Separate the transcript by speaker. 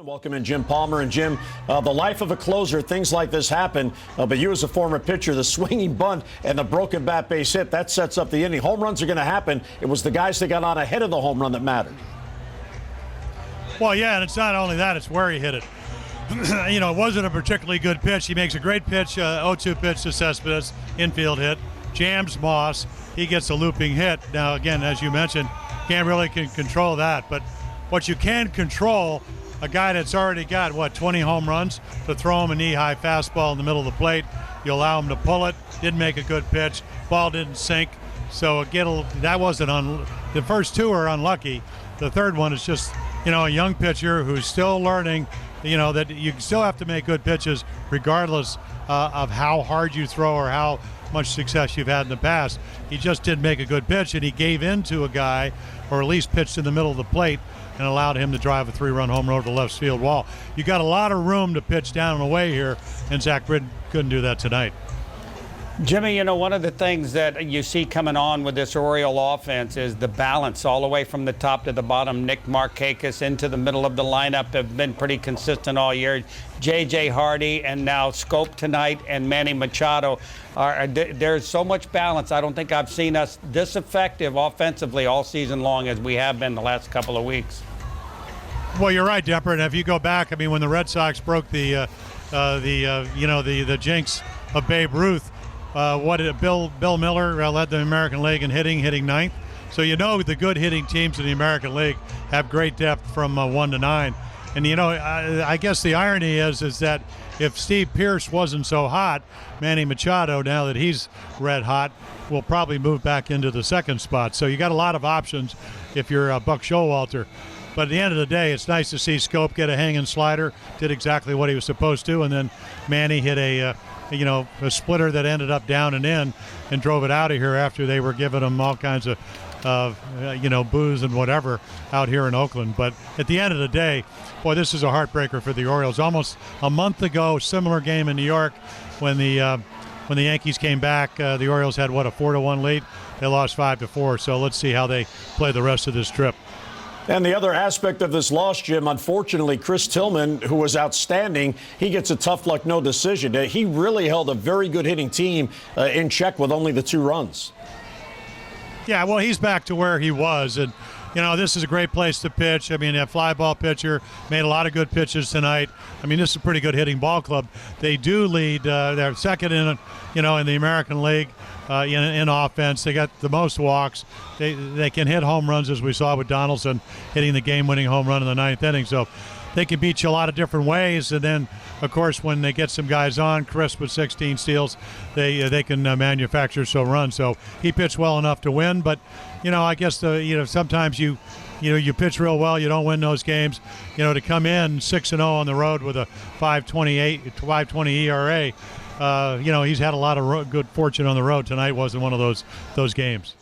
Speaker 1: Welcome in Jim Palmer. And Jim, the life of a closer, things like this happen. But you as a former pitcher, the swinging bunt and the broken bat base hit, that sets up the inning. Home runs are going to happen. It was the guys that got on ahead of the home run that mattered.
Speaker 2: Well, yeah, and it's not only that, it's where he hit it. It wasn't a particularly good pitch. He makes a great pitch, 0-2 pitch to Cespedes, infield hit, jams Moss. He gets a looping hit. Now, again, as you mentioned, can't really control that. But what you can control, a guy that's already got, 20 home runs, to throw him a knee-high fastball in the middle of the plate. You allow him to pull it. Didn't make a good pitch. Ball didn't sink. So that wasn't the first two are unlucky. The third one is just, a young pitcher who's still learning, that you still have to make good pitches regardless of how hard you throw or how much success you've had in the past. He just didn't make a good pitch, and he gave in to a guy, or at least pitched in the middle of the plate, and allowed him to drive a 3-run home run over the left field wall. You got a lot of room to pitch down and away here, and Zach Britton couldn't do that tonight.
Speaker 3: Jimmy, one of the things that you see coming on with this Oriole offense is the balance all the way from the top to the bottom. Nick Markakis into the middle of the lineup have been pretty consistent all year. J.J. Hardy and now Scope tonight and Manny Machado. There's so much balance. I don't think I've seen us this effective offensively all season long as we have been the last couple of weeks.
Speaker 2: Well, you're right, Depper. And if you go back, when the Red Sox broke the jinx of Babe Ruth, Bill Miller led the American League in hitting ninth. So the good hitting teams in the American League have great depth from 1 to 9. And I guess the irony is that if Steve Pearce wasn't so hot, Manny Machado, now that he's red hot, will probably move back into the second spot. So you got a lot of options if you're Buck Showalter. But at the end of the day, it's nice to see Scope get a hanging slider, did exactly what he was supposed to, and then Manny hit a splitter that ended up down and in and drove it out of here after they were giving him all kinds of booze and whatever out here in Oakland. But at the end of the day, boy, this is a heartbreaker for the Orioles. Almost a month ago, similar game in New York when the Yankees came back, the Orioles had, a 4-1 lead. They lost 5-4. So let's see how they play the rest of this trip.
Speaker 1: And the other aspect of this loss, Jim, unfortunately, Chris Tillman, who was outstanding, he gets a tough luck, no decision. He really held a very good hitting team in check with only the 2 runs.
Speaker 2: Yeah, well, he's back to where he was. And, this is a great place to pitch. A fly ball pitcher, made a lot of good pitches tonight. This is a pretty good hitting ball club. They do lead. They're second in the American League in offense. They got the most walks. They can hit home runs, as we saw with Donaldson hitting the game-winning home run in the 9th inning. So they can beat you a lot of different ways. And then, of course, when they get some guys on, Chris with 16 steals, they can manufacture some runs. So he pitched well enough to win. But, I guess sometimes you pitch real well, you don't win those games. To come in 6-0 on the road with a 5.20 ERA, he's had a lot of good fortune on the road. Tonight wasn't one of those games.